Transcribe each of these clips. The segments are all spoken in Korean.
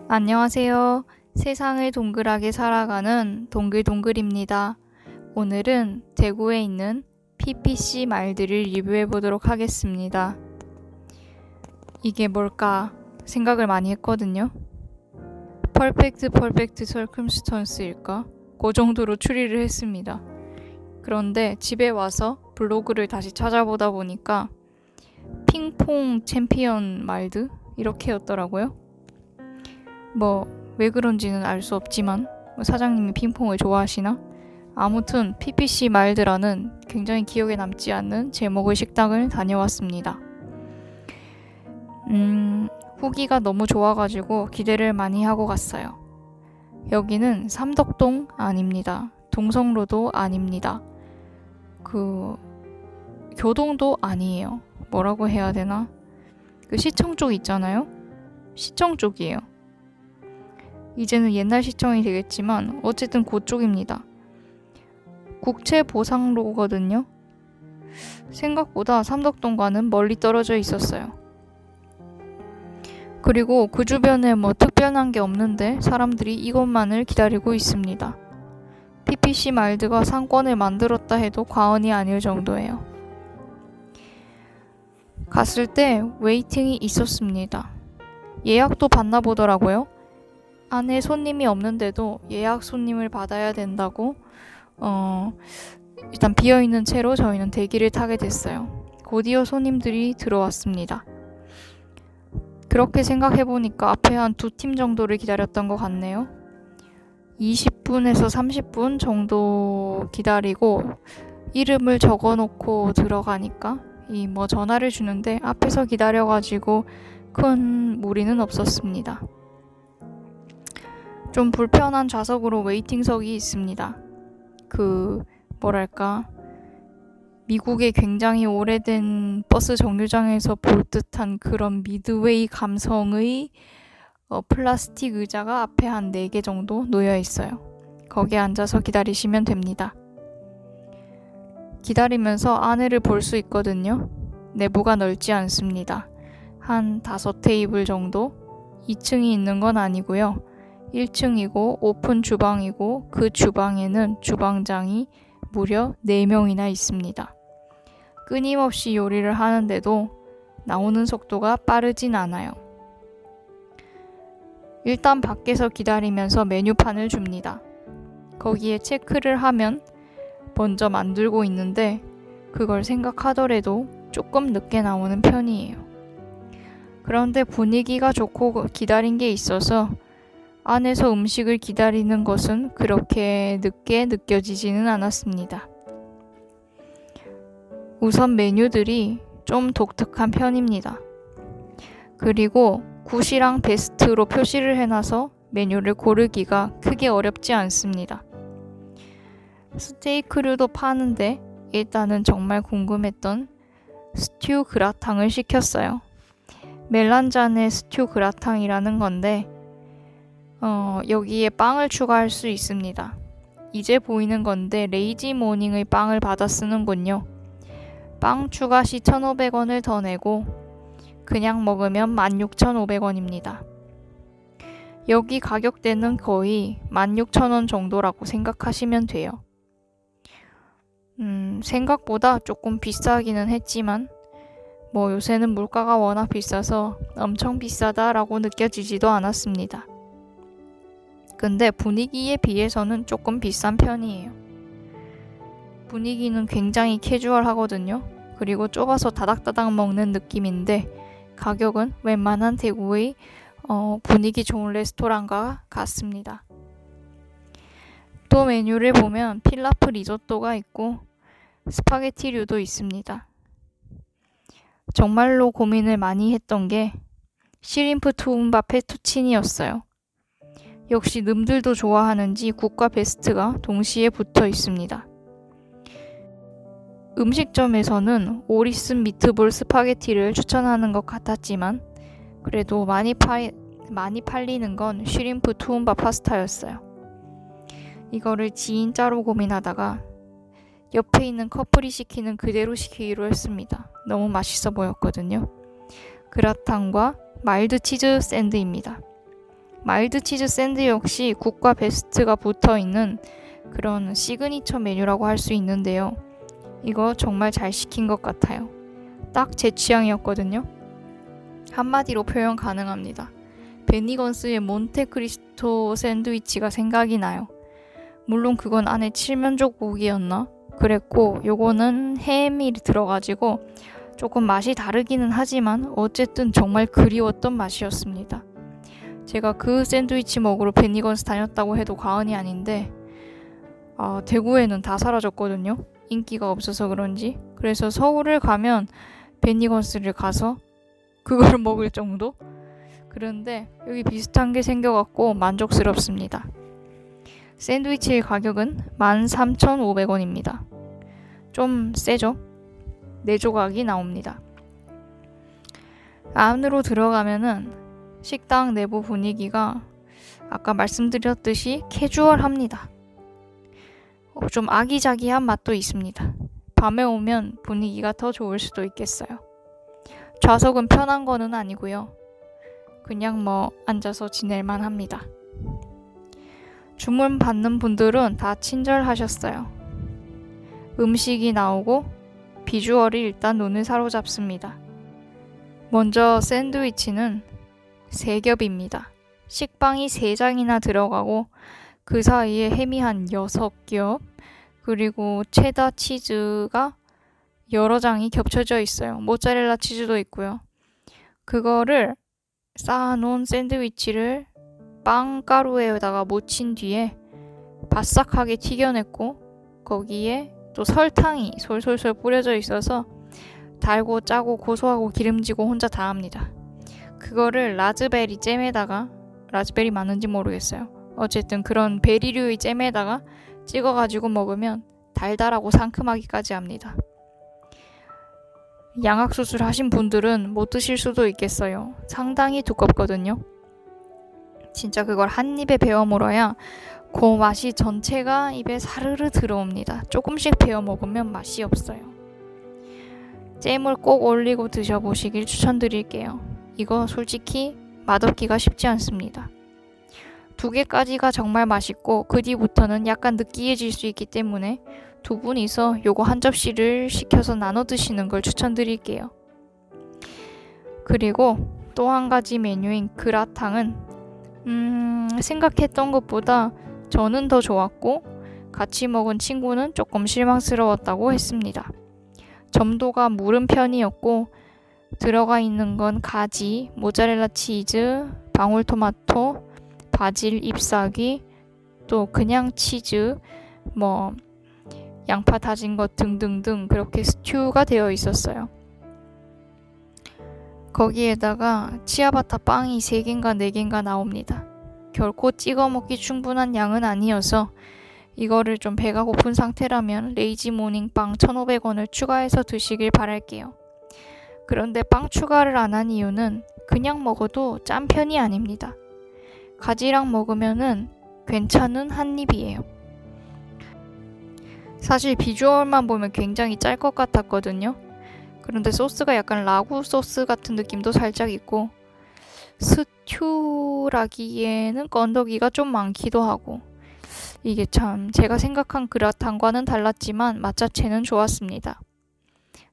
안녕하세요. 세상을 동글하게 살아가는 동글동글입니다. 오늘은 대구에 있는 PPC 말들을 리뷰해 보도록 하겠습니다. 이게 뭘까 생각을 많이 했거든요. 퍼펙트 서컴스턴스일까? 그 정도로 추리를 했습니다. 그런데 집에 와서 블로그를 다시 찾아보다 보니까 핑퐁 챔피언 말드 이렇게였더라고요. 왜 그런지는 알 수 없지만 사장님이 핑퐁을 좋아하시나? 아무튼 PPC 말드라는 굉장히 기억에 남지 않는 제목의 식당을 다녀왔습니다. 후기가 너무 좋아가지고 기대를 많이 하고 갔어요. 여기는 삼덕동 아닙니다. 동성로도 아닙니다. 교동도 아니에요. 뭐라고 해야 되나? 시청 쪽 있잖아요? 시청 쪽이에요. 이제는 옛날 시청이 되겠지만 어쨌든 그쪽입니다. 국채보상로거든요. 생각보다 삼덕동과는 멀리 떨어져 있었어요. 그리고 그 주변에 특별한 게 없는데 사람들이 이것만을 기다리고 있습니다. PPC 말드가 상권을 만들었다 해도 과언이 아닐 정도예요. 갔을 때 웨이팅이 있었습니다. 예약도 받나 보더라고요. 안에 손님이 없는데도 예약 손님을 받아야 된다고 일단 비어있는 채로 저희는 대기를 타게 됐어요. 곧이어 손님들이 들어왔습니다. 그렇게 생각해보니까 앞에 한 2팀 정도를 기다렸던 것 같네요. 20분에서 30분 정도 기다리고 이름을 적어놓고 들어가니까 전화를 주는데 앞에서 기다려가지고 큰 무리는 없었습니다. 좀 불편한 좌석으로 웨이팅석이 있습니다. 미국의 굉장히 오래된 버스 정류장에서 볼 듯한 그런 미드웨이 감성의 플라스틱 의자가 앞에 한 4개 정도 놓여 있어요. 거기에 앉아서 기다리시면 됩니다. 기다리면서 안에를 볼 수 있거든요. 내부가 넓지 않습니다. 한 5테이블 정도? 2층이 있는 건 아니고요. 1층이고 오픈 주방이고 그 주방에는 주방장이 무려 4명이나 있습니다. 끊임없이 요리를 하는데도 나오는 속도가 빠르진 않아요. 일단 밖에서 기다리면서 메뉴판을 줍니다. 거기에 체크를 하면 먼저 만들고 있는데 그걸 생각하더라도 조금 늦게 나오는 편이에요. 그런데 분위기가 좋고 기다린 게 있어서 안에서 음식을 기다리는 것은 그렇게 늦게 느껴지지는 않았습니다. 우선 메뉴들이 좀 독특한 편입니다. 그리고 굿이랑 베스트로 표시를 해놔서 메뉴를 고르기가 크게 어렵지 않습니다. 스테이크류도 파는데 일단은 정말 궁금했던 스튜 그라탕을 시켰어요. 멜란잔의 스튜 그라탕이라는 건데 여기에 빵을 추가할 수 있습니다. 이제 보이는 건데 레이지 모닝의 빵을 받아 쓰는군요. 빵 추가 시 1,500원을 더 내고 그냥 먹으면 16,500원입니다. 여기 가격대는 거의 16,000원 정도라고 생각하시면 돼요. 생각보다 조금 비싸기는 했지만 요새는 물가가 워낙 비싸서 엄청 비싸다라고 느껴지지도 않았습니다. 근데 분위기에 비해서는 조금 비싼 편이에요. 분위기는 굉장히 캐주얼하거든요. 그리고 좁아서 다닥다닥 먹는 느낌인데 가격은 웬만한 대구의 분위기 좋은 레스토랑과 같습니다. 또 메뉴를 보면 필라프 리조또가 있고 스파게티류도 있습니다. 정말로 고민을 많이 했던 게 시림프 투움바 페투치니였어요. 역시 놈들도 좋아하는지 굿과 베스트가 동시에 붙어 있습니다. 음식점에서는 오리슨 미트볼 스파게티를 추천하는 것 같았지만 그래도 많이 팔리는 건 쉬림프 투움바 파스타였어요. 이거를 지인짜로 고민하다가 옆에 있는 커플이 시키는 그대로 시키기로 했습니다. 너무 맛있어 보였거든요. 그라탕과 마일드 치즈 샌드입니다. 마일드 치즈 샌드 역시 굿과 베스트가 붙어있는 그런 시그니처 메뉴라고 할 수 있는데요. 이거 정말 잘 시킨 것 같아요. 딱 제 취향이었거든요. 한마디로 표현 가능합니다. 베니건스의 몬테크리스토 샌드위치가 생각이 나요. 물론 그건 안에 칠면조 고기였나? 그랬고 요거는 햄이 들어가지고 조금 맛이 다르기는 하지만 어쨌든 정말 그리웠던 맛이었습니다. 제가 그 샌드위치 먹으러 베니건스 다녔다고 해도 과언이 아닌데 대구에는 다 사라졌거든요. 인기가 없어서 그런지. 그래서 서울을 가면 베니건스를 가서 그걸 먹을 정도? 그런데 여기 비슷한 게 생겨갖고 만족스럽습니다. 샌드위치의 가격은 13,500원입니다. 좀 세죠? 4조각이 나옵니다. 안으로 들어가면은 식당 내부 분위기가 아까 말씀드렸듯이 캐주얼합니다. 좀 아기자기한 맛도 있습니다. 밤에 오면 분위기가 더 좋을 수도 있겠어요. 좌석은 편한 거는 아니고요. 그냥 앉아서 지낼만 합니다. 주문 받는 분들은 다 친절하셨어요. 음식이 나오고 비주얼이 일단 눈을 사로잡습니다. 먼저 샌드위치는 3겹입니다. 식빵이 3장이나 들어가고 그 사이에 햄이 한 6겹, 그리고 체다 치즈가 여러 장이 겹쳐져 있어요. 모짜렐라 치즈도 있고요. 그거를 쌓아놓은 샌드위치를 빵가루에다가 묻힌 뒤에 바싹하게 튀겨냈고 거기에 또 설탕이 솔솔솔 뿌려져 있어서 달고 짜고 고소하고 기름지고 혼자 다 합니다. 그거를 라즈베리 잼에다가, 라즈베리 맞는지 모르겠어요. 어쨌든 그런 베리류의 잼에다가 찍어가지고 먹으면 달달하고 상큼하기까지 합니다. 양악수술 하신 분들은 못 드실 수도 있겠어요. 상당히 두껍거든요. 진짜 그걸 한 입에 베어 물어야 그 맛이 전체가 입에 사르르 들어옵니다. 조금씩 베어 먹으면 맛이 없어요. 잼을 꼭 올리고 드셔보시길 추천드릴게요. 이거 솔직히 맛없기가 쉽지 않습니다. 2개까지가 정말 맛있고 그 뒤부터는 약간 느끼해질 수 있기 때문에 2분이서 요거 한 접시를 시켜서 나눠 드시는 걸 추천드릴게요. 그리고 또 한 가지 메뉴인 그라탕은 생각했던 것보다 저는 더 좋았고 같이 먹은 친구는 조금 실망스러웠다고 했습니다. 점도가 무른 편이었고 들어가 있는 건 가지, 모짜렐라 치즈, 방울토마토, 바질 잎사귀, 또 그냥 치즈, 양파 다진 것 등등등 그렇게 스튜가 되어 있었어요. 거기에다가 치아바타 빵이 3개인가 4개인가 나옵니다. 결코 찍어 먹기 충분한 양은 아니어서 이거를 좀 배가 고픈 상태라면 레이지 모닝 빵 1,500원을 추가해서 드시길 바랄게요. 그런데 빵 추가를 안 한 이유는 그냥 먹어도 짠 편이 아닙니다. 가지랑 먹으면은 괜찮은 한 입이에요. 사실 비주얼만 보면 굉장히 짤 것 같았거든요. 그런데 소스가 약간 라구 소스 같은 느낌도 살짝 있고 스튜라기에는 건더기가 좀 많기도 하고 이게 참 제가 생각한 그라탕과는 달랐지만 맛 자체는 좋았습니다.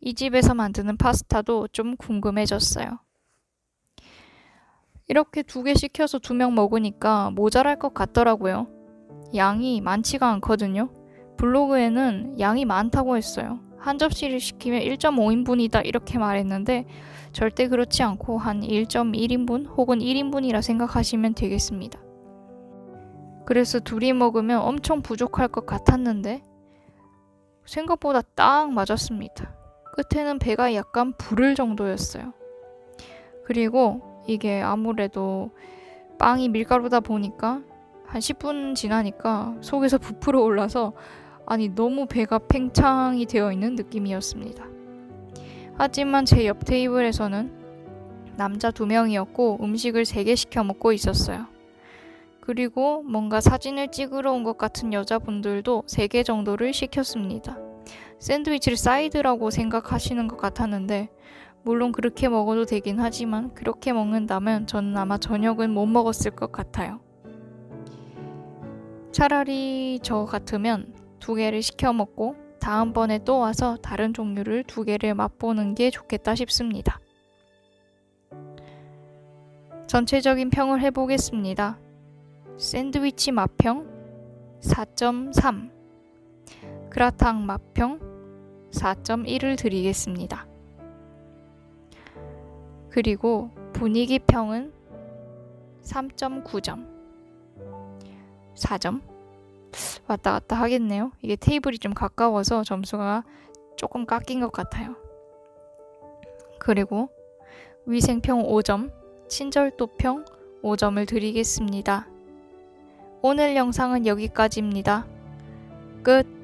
이 집에서 만드는 파스타도 좀 궁금해졌어요. 이렇게 2개 시켜서 2명 먹으니까 모자랄 것 같더라고요. 양이 많지가 않거든요. 블로그에는 양이 많다고 했어요. 한 접시를 시키면 1.5인분이다 이렇게 말했는데 절대 그렇지 않고 한 1.1인분 혹은 1인분이라 생각하시면 되겠습니다. 그래서 둘이 먹으면 엄청 부족할 것 같았는데 생각보다 딱 맞았습니다. 끝에는 배가 약간 부를 정도였어요. 그리고 이게 아무래도 빵이 밀가루다 보니까 한 10분 지나니까 속에서 부풀어 올라서 너무 배가 팽창이 되어 있는 느낌이었습니다. 하지만 제 옆 테이블에서는 남자 2명이었고 음식을 3개 시켜 먹고 있었어요. 그리고 뭔가 사진을 찍으러 온 것 같은 여자분들도 3개 정도를 시켰습니다. 샌드위치를 사이드라고 생각하시는 것 같았는데 물론 그렇게 먹어도 되긴 하지만 그렇게 먹는다면 저는 아마 저녁은 못 먹었을 것 같아요. 차라리 저 같으면 2개를 시켜 먹고 다음번에 또 와서 다른 종류를 2개를 맛보는 게 좋겠다 싶습니다. 전체적인 평을 해보겠습니다. 샌드위치 맛평 4.3, 그라탕 맛평 4.1을 드리겠습니다. 그리고 분위기평은 3.9점, 4점? 왔다 갔다 하겠네요. 이게 테이블이 좀 가까워서 점수가 조금 깎인 것 같아요. 그리고 위생평 5점, 친절도평 5점을 드리겠습니다. 오늘 영상은 여기까지입니다. 끝.